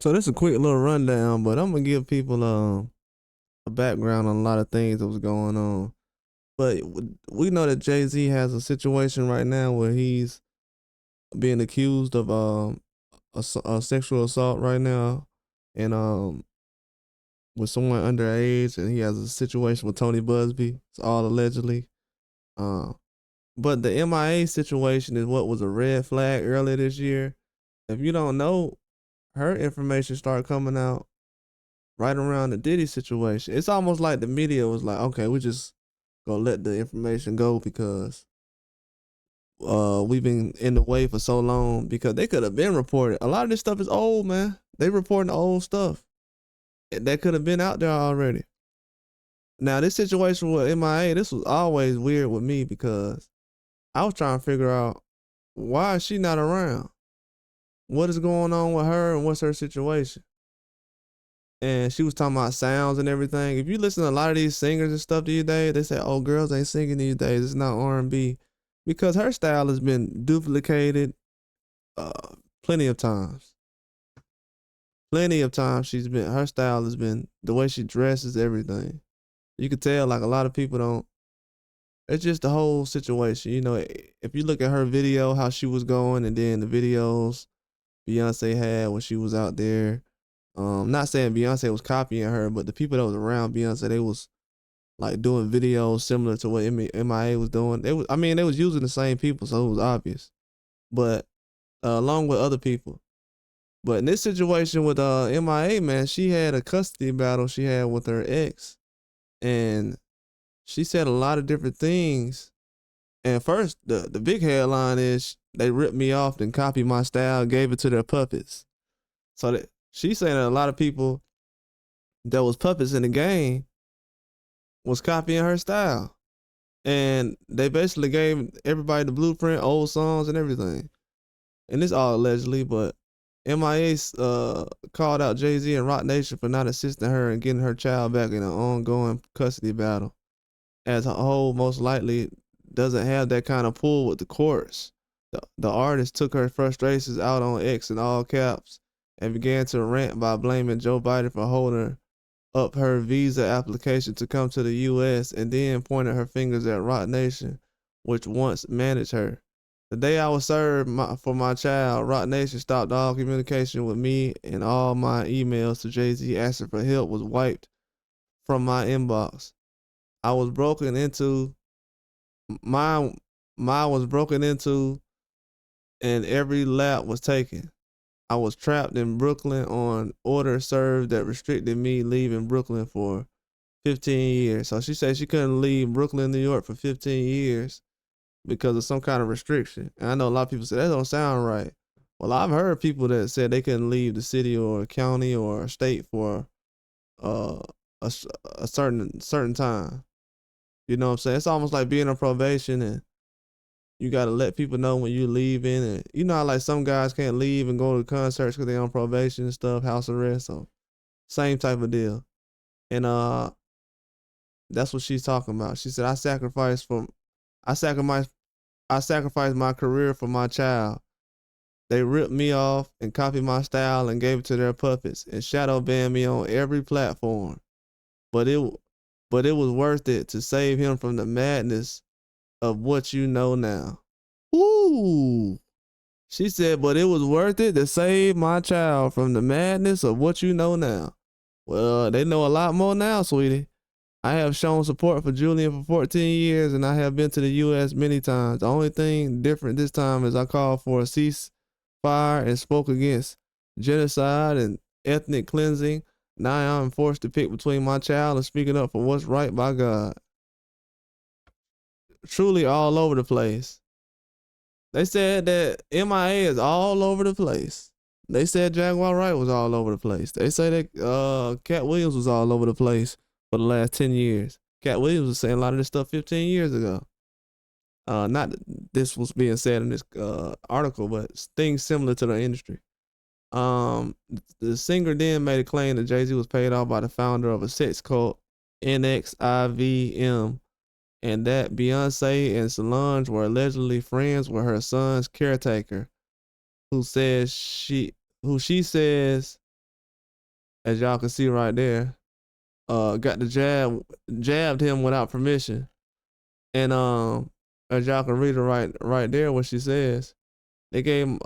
So this is a quick little rundown, but I'm gonna give people a background on a lot of things that was going on. But we know that Jay-Z has a situation right now where he's being accused of a sexual assault right now, and with someone underage, and he has a situation with Tony Busby. It's all allegedly. Uh, but the M.I.A situation is what was a red flag earlier this year. If you don't know, her information started coming out right around the Diddy situation. It's almost like the media was like, okay, we just gonna let the information go because we've been in the way for so long because they could have been reported. A lot of this stuff is old, man. They reporting the old stuff that could have been out there already. Now this situation with M.I.A, this was always weird with me because I was trying to figure out why is she not around? What is going on with her and what's her situation? And she was talking about sounds and everything. If you listen to a lot of these singers and stuff these days, they say, "Oh, girls ain't singing these days. It's not R&B," because her style has been duplicated uh, plenty of times. Plenty of times her style has been the way she dresses, everything. You could tell like a lot of people don't. It's just the whole situation. You know, if you look at her video, how she was going, and then the videos Beyonce had when she was out there. Not saying Beyonce was copying her, but the people that was around Beyonce, they was like doing videos similar to what M.I.A was doing. I mean, they was using the same people, so it was obvious. But along with other people. But in this situation with M.I.A, man, she had a custody battle she had with her ex, and she said a lot of different things. And first, the big headline is they ripped me off and copied my style, gave it to their puppets. So that she's saying that a lot of people that was puppets in the game was copying her style. And they basically gave everybody the blueprint, old songs and everything. And this all allegedly, but M.I.A called out Jay-Z and Roc Nation for not assisting her in getting her child back in an ongoing custody battle, as a whole most likely doesn't have that kind of pull with the courts. The artist took her frustrations out on X in all caps and began to rant by blaming Joe Biden for holding up her visa application to come to the U.S. and then pointed her fingers at Roc Nation, which once managed her. The day I was served for my child, Roc Nation stopped all communication with me, and all my emails to Jay-Z asking for help was wiped from my inbox. I was broken into. Mine, mine was broken into, and every lap was taken. I was trapped in Brooklyn on order served that restricted me leaving Brooklyn for 15 years. So she said she couldn't leave Brooklyn, New York for 15 years because of some kind of restriction. And I know a lot of people say that don't sound right. Well, I've heard people that said they couldn't leave the city or county or state for uh, a, a certain time. You know what I'm saying? It's almost like being on probation, and you gotta let people know when you leaving. And you know how like some guys can't leave and go to concerts because they're on probation and stuff, house arrest. So same type of deal. And that's what she's talking about. She said, I sacrificed I sacrificed my career for my child. They ripped me off and copied my style and gave it to their puppets and shadow banned me on every platform. But it but it was worth it to save him from the madness of what you know now. Ooh. She said, but it was worth it to save my child from the madness of what you know now. Well, they know a lot more now, sweetie. I have shown support for Julian for 14 years, and I have been to the U.S. many times. The only thing different this time is I called for a ceasefire and spoke against genocide and ethnic cleansing. Now I'm forced to pick between my child and speaking up for what's right by God. Truly all over the place. They said that M.I.A is all over the place. They said Jaguar Wright was all over the place. They say that Cat Williams was all over the place for the last 10 years. Cat Williams was saying a lot of this stuff 15 years ago. Not that this was being said in this article, but things similar to the industry. The singer then made a claim that Jay-Z was paid off by the founder of a sex cult, NXIVM, and that Beyonce and Solange were allegedly friends with her son's caretaker, who says she who she says as y'all can see right there. Got the jabbed him without permission, and as y'all can read it right there, what she says, they gave him,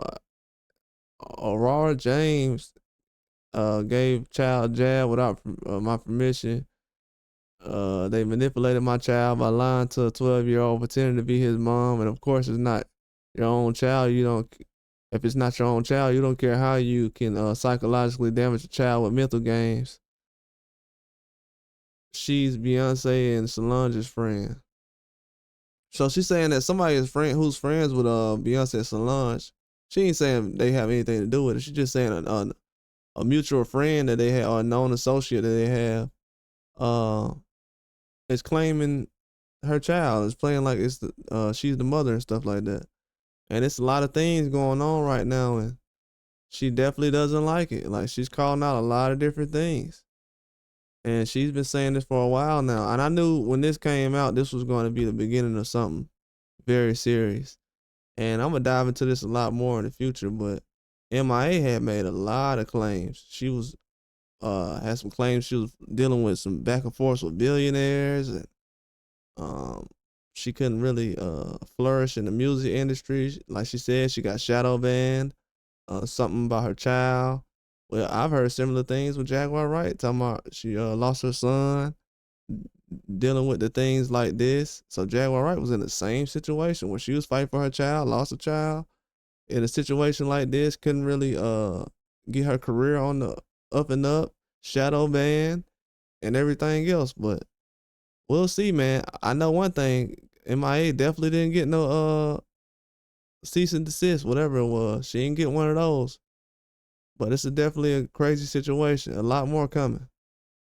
Aurora James gave child jab without my permission. They manipulated my child by lying to a 12-year-old, pretending to be his mom, and of course, it's not your own child. You don't. If it's not your own child, you don't care how you can psychologically damage a child with mental games. She's Beyonce and Solange's friend. So she's saying that somebody is friend who's friends with Beyonce and Solange. She ain't saying they have anything to do with it. She's just saying a mutual friend that they have or a known associate that they have is claiming her child, is playing like it's she's the mother and stuff like that. And it's a lot of things going on right now, and she definitely doesn't like it. Like, she's calling out a lot of different things. And she's been saying this for a while now. And I knew when this came out, this was going to be the beginning of something very serious. And I'm going to dive into this a lot more in the future. But M.I.A. had made a lot of claims. She was, had some claims she was dealing with some back and forth with billionaires. And she couldn't really flourish in the music industry. Like she said, she got shadow banned. Something about her child. Well, I've heard similar things with Jaguar Wright, talking about she lost her son, dealing with the things like this. So Jaguar Wright was in the same situation where she was fighting for her child, lost a child. In a situation like this, couldn't really get her career on the up and up, shadow ban, and everything else. But we'll see, man. I know one thing: M.I.A. definitely didn't get no cease and desist, whatever it was. She didn't get one of those. But it's definitely a crazy situation. A lot more coming.